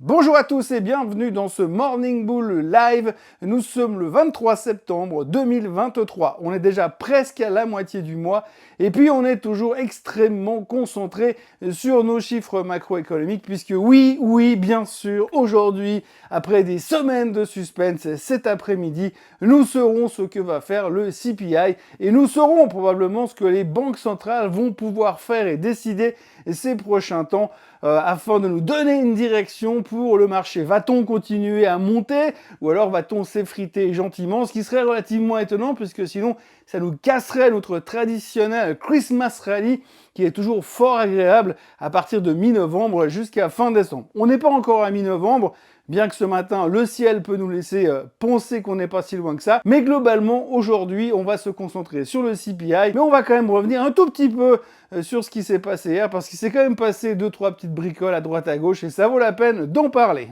Bonjour à tous et bienvenue dans ce Morning Bull Live. Nous sommes le 23 septembre 2023. On est déjà presque à la moitié du mois et puis on est toujours extrêmement concentré sur nos chiffres macroéconomiques puisque oui, bien sûr, aujourd'hui, après des semaines de suspense, cet après-midi, nous saurons ce que va faire le CPI et nous saurons probablement ce que les banques centrales vont pouvoir faire et décider ces prochains temps afin de nous donner une direction pour le marché. Va-t-on continuer à monter ou alors va-t-on s'effriter gentiment? Ce qui serait relativement étonnant puisque sinon ça nous casserait notre traditionnel Christmas Rally qui est toujours fort agréable à partir de mi-novembre jusqu'à fin décembre. On n'est pas encore à mi-novembre, bien que ce matin, le ciel peut nous laisser penser qu'on n'est pas si loin que ça. Mais globalement, aujourd'hui, on va se concentrer sur le CPI. Mais on va quand même revenir un tout petit peu sur ce qui s'est passé hier, parce qu'il s'est quand même passé 2-3 petites bricoles à droite à gauche, et ça vaut la peine d'en parler.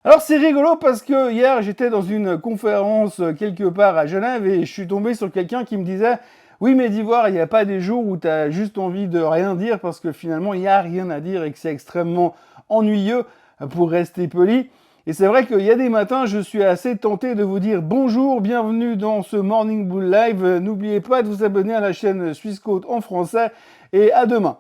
Alors c'est rigolo parce que hier, j'étais dans une conférence quelque part à Genève, et je suis tombé sur quelqu'un qui me disait « Oui, mais d'Ivoire, il n'y a pas des jours où tu as juste envie de rien dire parce que finalement, il n'y a rien à dire et que c'est extrêmement ennuyeux pour rester poli. » Et c'est vrai qu'il y a des matins, je suis assez tenté de vous dire bonjour, bienvenue dans ce Morning Bull Live. N'oubliez pas de vous abonner à la chaîne Swissquote en français et à demain.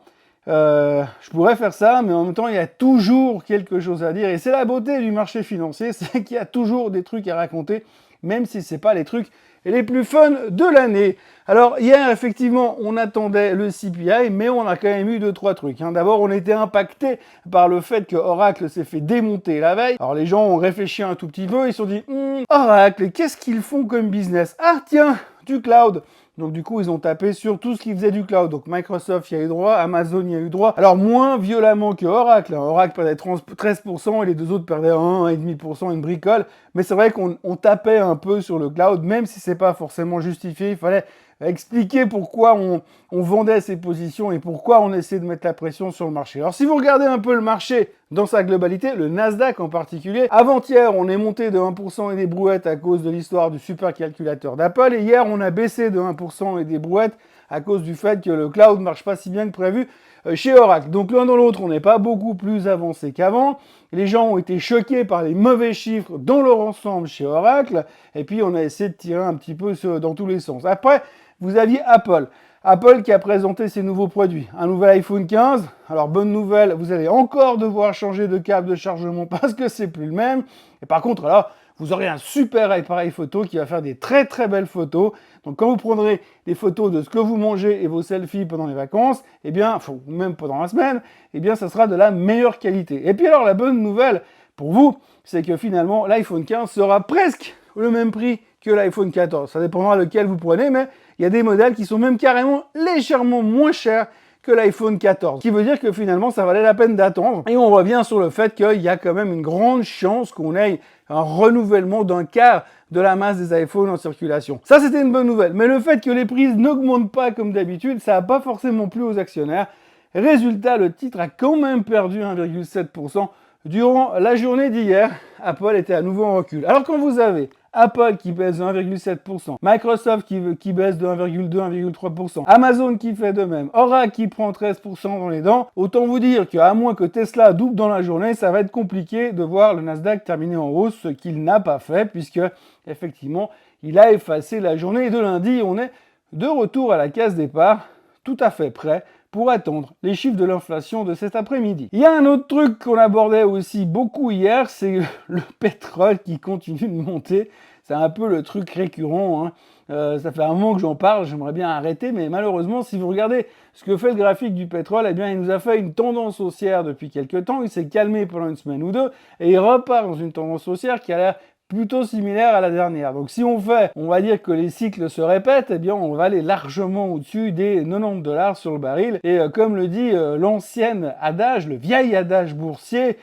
Je pourrais faire ça, mais en même temps, il y a toujours quelque chose à dire. Et c'est la beauté du marché financier, c'est qu'il y a toujours des trucs à raconter, même si c'est pas les trucs les plus fun de l'année. Alors hier, effectivement, on attendait le CPI, mais on a quand même eu 2-3 trucs. D'abord, on était impacté par le fait que Oracle s'est fait démonter la veille. Alors les gens ont réfléchi un tout petit peu, ils se sont dit Oracle, qu'est-ce qu'ils font comme business? Ah tiens, du cloud. Donc du coup, ils ont tapé sur tout ce qui faisait du cloud. Donc Microsoft y a eu droit, Amazon y a eu droit. Alors moins violemment que Oracle. Oracle perdait 13% et les deux autres perdaient 1,5%, une bricole. Mais c'est vrai qu'on tapait un peu sur le cloud, même si c'est pas forcément justifié. Il fallait expliquer pourquoi on vendait ses positions et pourquoi on essayait de mettre la pression sur le marché. Alors si vous regardez un peu le marché dans sa globalité, le Nasdaq en particulier, avant-hier on est monté de 1% et des brouettes à cause de l'histoire du supercalculateur d'Apple, et hier on a baissé de 1% et des brouettes à cause du fait que le cloud marche pas si bien que prévu chez Oracle. Donc l'un dans l'autre, on n'est pas beaucoup plus avancé qu'avant. Les gens ont été choqués par les mauvais chiffres dans leur ensemble chez Oracle, et puis on a essayé de tirer un petit peu dans tous les sens. Après, vous aviez Apple. Apple qui a présenté ses nouveaux produits. Un nouvel iPhone 15. Alors, bonne nouvelle, vous allez encore devoir changer de câble de chargement parce que c'est plus le même. Et par contre, alors, vous aurez un super appareil photo qui va faire des très très belles photos. Donc, quand vous prendrez des photos de ce que vous mangez et vos selfies pendant les vacances, eh bien, ou même pendant la semaine, eh bien, ça sera de la meilleure qualité. Et puis alors, la bonne nouvelle pour vous, c'est que finalement, l'iPhone 15 sera presque le même prix que l'iPhone 14. Ça dépendra lequel vous prenez, mais il y a des modèles qui sont même carrément légèrement moins chers que l'iPhone 14. Ce qui veut dire que finalement, ça valait la peine d'attendre. Et on revient sur le fait qu'il y a quand même une grande chance qu'on ait un renouvellement d'un quart de la masse des iPhones en circulation. Ça, c'était une bonne nouvelle. Mais le fait que les prix n'augmentent pas comme d'habitude, ça n'a pas forcément plu aux actionnaires. Résultat, le titre a quand même perdu 1,7% durant la journée d'hier. Apple était à nouveau en recul. Alors quand vous avez Apple qui baisse de 1,7%, Microsoft qui baisse de 1,2-1,3%, Amazon qui fait de même, Oracle qui prend 13% dans les dents, autant vous dire qu'à moins que Tesla double dans la journée, ça va être compliqué de voir le Nasdaq terminer en hausse, ce qu'il n'a pas fait, puisque effectivement, il a effacé la journée de lundi et on est de retour à la case départ, tout à fait prêt pour attendre les chiffres de l'inflation de cet après-midi. Il y a un autre truc qu'on abordait aussi beaucoup hier, c'est le pétrole qui continue de monter. C'est un peu le truc récurrent. Ça fait un moment que j'en parle, j'aimerais bien arrêter, mais malheureusement, si vous regardez ce que fait le graphique du pétrole, eh bien, il nous a fait une tendance haussière depuis quelques temps. Il s'est calmé pendant une semaine ou deux, et il repart dans une tendance haussière qui a l'air plutôt similaire à la dernière. Donc si on va dire que les cycles se répètent, eh bien on va aller largement au-dessus des 90$ sur le baril. Et comme le dit l'ancien adage, le vieil adage boursier,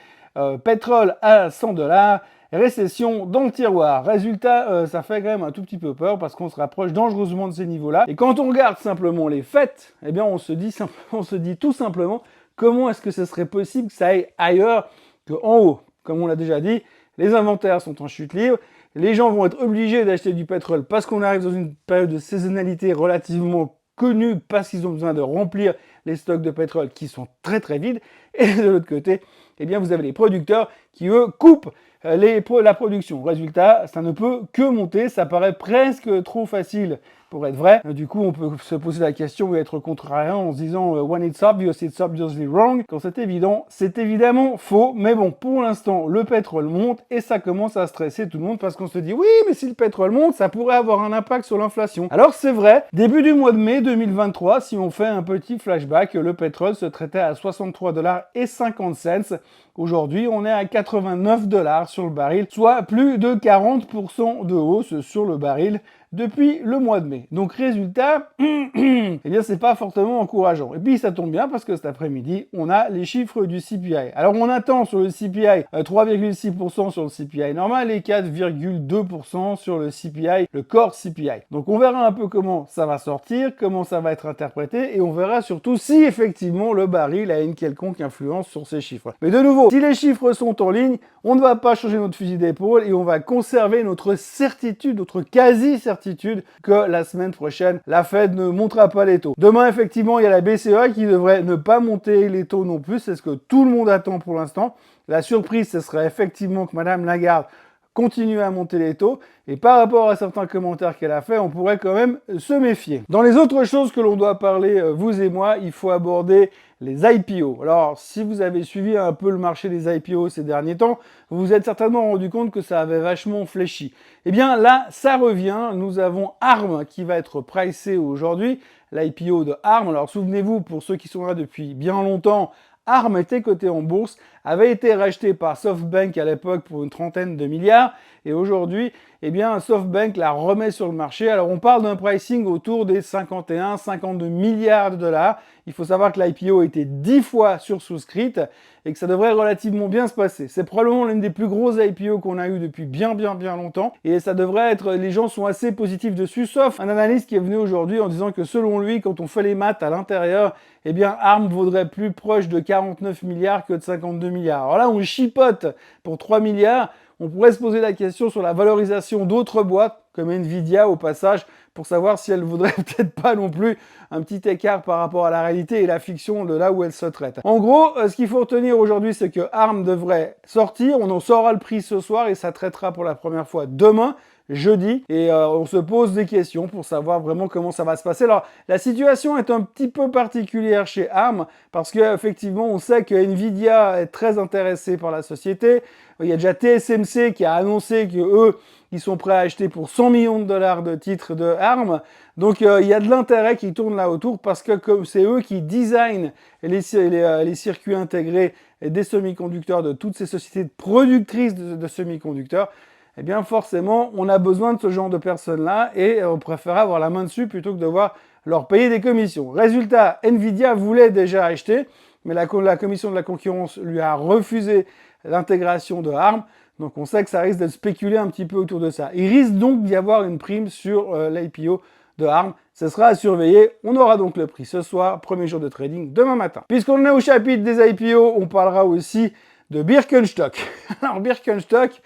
pétrole à 100$, récession dans le tiroir. Résultat, ça fait quand même un tout petit peu peur parce qu'on se rapproche dangereusement de ces niveaux-là. Et quand on regarde simplement les faits, eh bien on se dit tout simplement comment est-ce que ce serait possible que ça aille ailleurs qu'en haut. Comme on l'a déjà dit, les inventaires sont en chute libre, les gens vont être obligés d'acheter du pétrole parce qu'on arrive dans une période de saisonnalité relativement connus parce qu'ils ont besoin de remplir les stocks de pétrole qui sont très très vides. Et de l'autre côté, eh bien, vous avez les producteurs qui, eux, coupent la production. Résultat, ça ne peut que monter, ça paraît presque trop facile pour être vrai. Du coup, on peut se poser la question et être contrariant en se disant when it's obviously wrong. Quand c'est évident, c'est évidemment faux. Mais bon, pour l'instant, le pétrole monte et ça commence à stresser tout le monde parce qu'on se dit oui, mais si le pétrole monte, ça pourrait avoir un impact sur l'inflation. Alors c'est vrai, début du mois de mai 2023, si on fait un petit flashback, le pétrole se traitait à 63,50 $. Aujourd'hui, on est à 89 $ sur le baril, soit plus de 40% de hausse sur le baril depuis le mois de mai. Donc résultat, eh bien c'est pas fortement encourageant. Et puis ça tombe bien parce que cet après-midi, on a les chiffres du CPI. Alors on attend sur le CPI 3,6% sur le CPI normal et 4,2% sur le CPI, le core CPI. Donc on verra un peu comment ça va sortir, comment ça va être interprété et on verra surtout si effectivement le baril a une quelconque influence sur ces chiffres. Mais de nouveau, si les chiffres sont en ligne, on ne va pas changer notre fusil d'épaule et on va conserver notre certitude, notre quasi-certitude que la semaine prochaine, la Fed ne montera pas les taux. Demain, effectivement, il y a la BCE qui devrait ne pas monter les taux non plus. C'est ce que tout le monde attend pour l'instant. La surprise, ce serait effectivement que Madame Lagarde continue à monter les taux. Et par rapport à certains commentaires qu'elle a fait, on pourrait quand même se méfier. Dans les autres choses que l'on doit parler, vous et moi, il faut aborder les IPO. Alors, si vous avez suivi un peu le marché des IPO ces derniers temps, vous vous êtes certainement rendu compte que ça avait vachement fléchi. Eh bien, là, ça revient. Nous avons ARM qui va être pricé aujourd'hui, l'IPO de ARM. Alors, souvenez-vous, pour ceux qui sont là depuis bien longtemps, ARM était coté en bourse, avait été racheté par SoftBank à l'époque pour une trentaine de milliards, et aujourd'hui, eh bien, SoftBank la remet sur le marché. Alors, on parle d'un pricing autour des 51-52 milliards de dollars. Il faut savoir que l'IPO était 10 fois sursouscrite et que ça devrait relativement bien se passer. C'est probablement l'une des plus grosses IPO qu'on a eu depuis bien longtemps, et ça devrait être, les gens sont assez positifs dessus, sauf un analyste qui est venu aujourd'hui en disant que selon lui, quand on fait les maths à l'intérieur, eh bien, ARM vaudrait plus proche de 49 milliards que de 52 milliards. Alors là, on chipote pour 3 milliards. On pourrait se poser la question sur la valorisation d'autres boîtes, comme Nvidia au passage, pour savoir si elle vaudrait peut-être pas non plus un petit écart par rapport à la réalité et la fiction de là où elle se traite. En gros, ce qu'il faut retenir aujourd'hui, c'est que ARM devrait sortir. On en saura le prix ce soir et ça traitera pour la première fois demain, jeudi, et on se pose des questions pour savoir vraiment comment ça va se passer. Alors, la situation est un petit peu particulière chez ARM parce qu'effectivement, on sait que Nvidia est très intéressée par la société. Il y a déjà TSMC qui a annoncé que eux, ils sont prêts à acheter pour 100 millions de dollars de titres de ARM. Donc, il y a de l'intérêt qui tourne là autour parce que comme c'est eux qui designent les circuits intégrés et des semi-conducteurs de toutes ces sociétés productrices de semi-conducteurs, eh bien forcément, on a besoin de ce genre de personnes-là et on préfère avoir la main dessus plutôt que de devoir leur payer des commissions. Résultat, Nvidia voulait déjà acheter, mais la commission de la concurrence lui a refusé l'intégration de ARM. Donc on sait que ça risque d'être spéculé un petit peu autour de ça. Il risque donc d'y avoir une prime sur l'IPO de ARM. Ce sera à surveiller. On aura donc le prix ce soir, premier jour de trading demain matin. Puisqu'on est au chapitre des IPO, on parlera aussi de Birkenstock. Alors Birkenstock,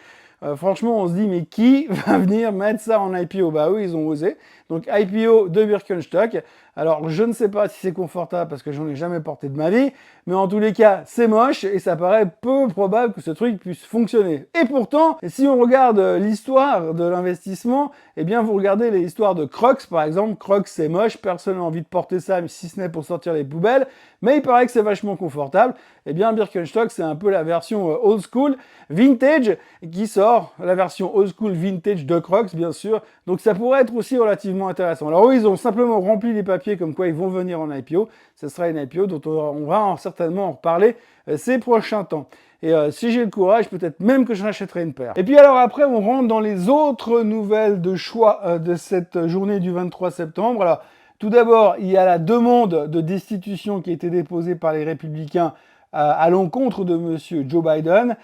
franchement, on se dit, mais qui va venir mettre ça en IPO? Bah eux, ils ont osé. Donc IPO de Birkenstock. Alors, je ne sais pas si c'est confortable parce que j'en ai jamais porté de ma vie, mais en tous les cas, c'est moche et ça paraît peu probable que ce truc puisse fonctionner. Et pourtant, si on regarde l'histoire de l'investissement, eh bien, vous regardez les histoires de Crocs, par exemple. Crocs, c'est moche, personne n'a envie de porter ça, si ce n'est pour sortir les poubelles, mais il paraît que c'est vachement confortable. Eh bien, Birkenstock, c'est un peu la version old school, vintage, qui sort, la version old school vintage de Crocs, bien sûr. Donc, ça pourrait être aussi relativement intéressant. Alors, eux, ils ont simplement rempli les papiers comme quoi ils vont venir en IPO. Ce sera une IPO dont on va certainement en reparler ces prochains temps. Et si j'ai le courage, peut-être même que j'en achèterai une paire. Et puis alors après, on rentre dans les autres nouvelles de choix de cette journée du 23 septembre. Alors, tout d'abord, il y a la demande de destitution qui a été déposée par les Républicains à l'encontre de monsieur Joe Biden.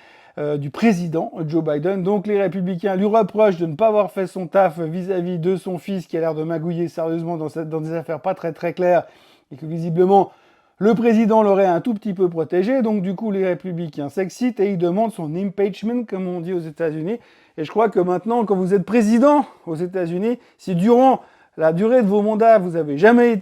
Du président Joe Biden. Donc les Républicains lui reprochent de ne pas avoir fait son taf vis-à-vis de son fils qui a l'air de magouiller sérieusement dans des affaires pas très claires et que visiblement le président l'aurait un tout petit peu protégé. Donc du coup les Républicains s'excitent et ils demandent son impeachment comme on dit aux États-Unis. Et je crois que maintenant quand vous êtes président aux États-Unis, si durant la durée de vos mandats, vous avez jamais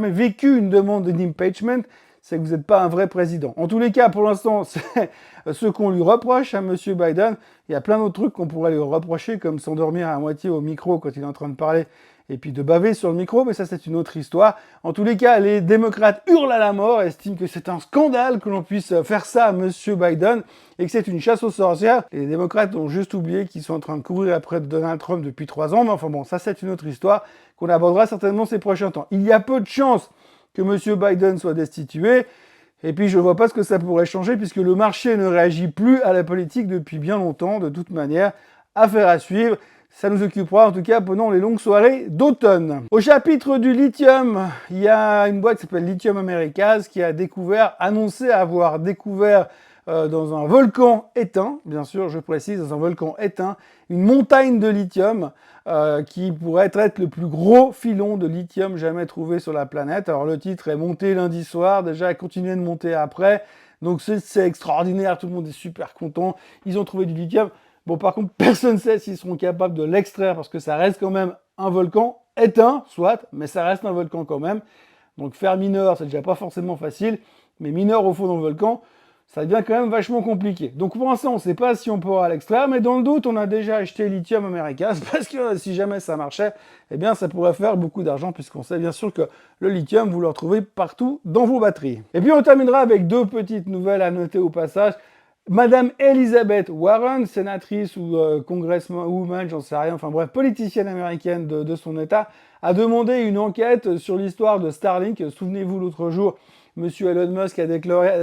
vécu une demande d'impeachment, c'est que vous n'êtes pas un vrai président. En tous les cas, pour l'instant, c'est ce qu'on lui reproche à M. Biden. Il y a plein d'autres trucs qu'on pourrait lui reprocher, comme s'endormir à moitié au micro quand il est en train de parler, et puis de baver sur le micro, mais ça c'est une autre histoire. En tous les cas, les démocrates hurlent à la mort, estiment que c'est un scandale que l'on puisse faire ça à M. Biden, et que c'est une chasse aux sorcières. Les démocrates ont juste oublié qu'ils sont en train de courir après Donald Trump depuis 3 ans, mais enfin bon, ça c'est une autre histoire qu'on abordera certainement ces prochains temps. Il y a peu de chances que M. Biden soit destitué, et puis je ne vois pas ce que ça pourrait changer, puisque le marché ne réagit plus à la politique depuis bien longtemps, de toute manière. Affaire à suivre. Ça nous occupera en tout cas pendant les longues soirées d'automne. Au chapitre du lithium, il y a une boîte qui s'appelle Lithium Americas qui a annoncé avoir découvert dans un volcan éteint, bien sûr, je précise, dans un volcan éteint, une montagne de lithium qui pourrait être le plus gros filon de lithium jamais trouvé sur la planète. Alors le titre est monté lundi soir, déjà a continué de monter après, donc c'est extraordinaire, tout le monde est super content, ils ont trouvé du lithium. Bon, par contre, personne ne sait s'ils seront capables de l'extraire parce que ça reste quand même un volcan éteint, soit, mais ça reste un volcan quand même. Donc faire mineur, c'est déjà pas forcément facile, mais mineur au fond dans le volcan, ça devient quand même vachement compliqué. Donc pour l'instant, on ne sait pas si on pourra l'extraire, mais dans le doute, on a déjà acheté Lithium Americas parce que si jamais ça marchait, eh bien ça pourrait faire beaucoup d'argent puisqu'on sait bien sûr que le lithium, vous le retrouvez partout dans vos batteries. Et puis on terminera avec 2 petites nouvelles à noter au passage. Madame Elizabeth Warren, sénatrice ou congresswoman, j'en sais rien, enfin bref, politicienne américaine de son État, a demandé une enquête sur l'histoire de Starlink. Souvenez-vous, l'autre jour, M. Elon Musk a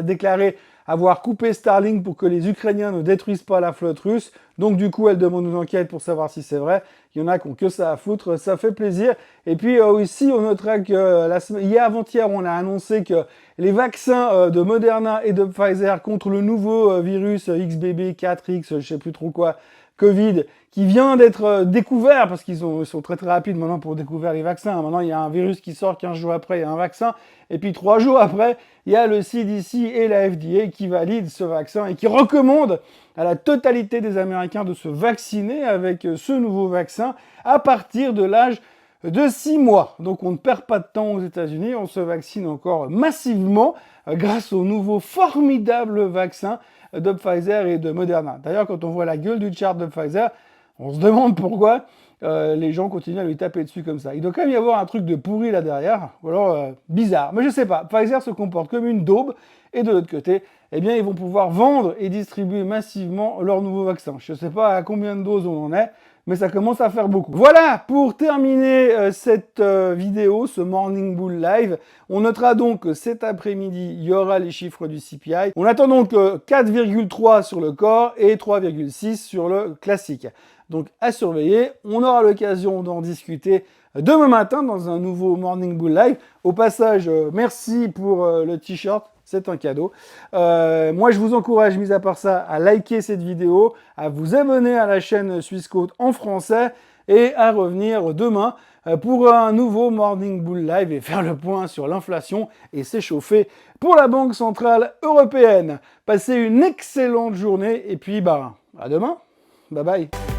déclaré avoir coupé Starlink pour que les Ukrainiens ne détruisent pas la flotte russe. Donc du coup, elle demande une enquête pour savoir si c'est vrai. Il y en a qui ont que ça à foutre, ça fait plaisir. Et puis aussi, on notera que avant-hier, on a annoncé que les vaccins de Moderna et de Pfizer contre le nouveau virus XBB4X, je sais plus trop quoi, Covid, qui vient d'être découvert, parce qu'ils sont très très rapides maintenant pour découvrir les vaccins. Maintenant, il y a un virus qui sort 15 jours après, il y a un vaccin. Et puis 3 jours après, il y a le CDC et la FDA qui valident ce vaccin et qui recommandent à la totalité des Américains de se vacciner avec ce nouveau vaccin à partir de l'âge de 6 mois. Donc on ne perd pas de temps aux États-Unis, on se vaccine encore massivement grâce au nouveau formidable vaccin de Pfizer et de Moderna. D'ailleurs, quand on voit la gueule du chart de Pfizer, on se demande pourquoi les gens continuent à lui taper dessus comme ça. Il doit quand même y avoir un truc de pourri là derrière, ou alors bizarre. Mais je sais pas, Pfizer se comporte comme une daube, et de l'autre côté, eh bien ils vont pouvoir vendre et distribuer massivement leur nouveau vaccin. Je sais pas à combien de doses on en est, mais ça commence à faire beaucoup. Voilà, pour terminer cette vidéo, ce Morning Bull Live, on notera donc que cet après-midi, il y aura les chiffres du CPI. On attend donc 4,3 sur le core et 3,6 sur le classique. Donc à surveiller, on aura l'occasion d'en discuter demain matin dans un nouveau Morning Bull Live. Au passage, merci pour le t-shirt. C'est un cadeau. Moi, je vous encourage, mis à part ça, à liker cette vidéo, à vous abonner à la chaîne Swissquote en français et à revenir demain pour un nouveau Morning Bull Live et faire le point sur l'inflation et s'échauffer pour la Banque Centrale Européenne. Passez une excellente journée et puis, à demain. Bye bye.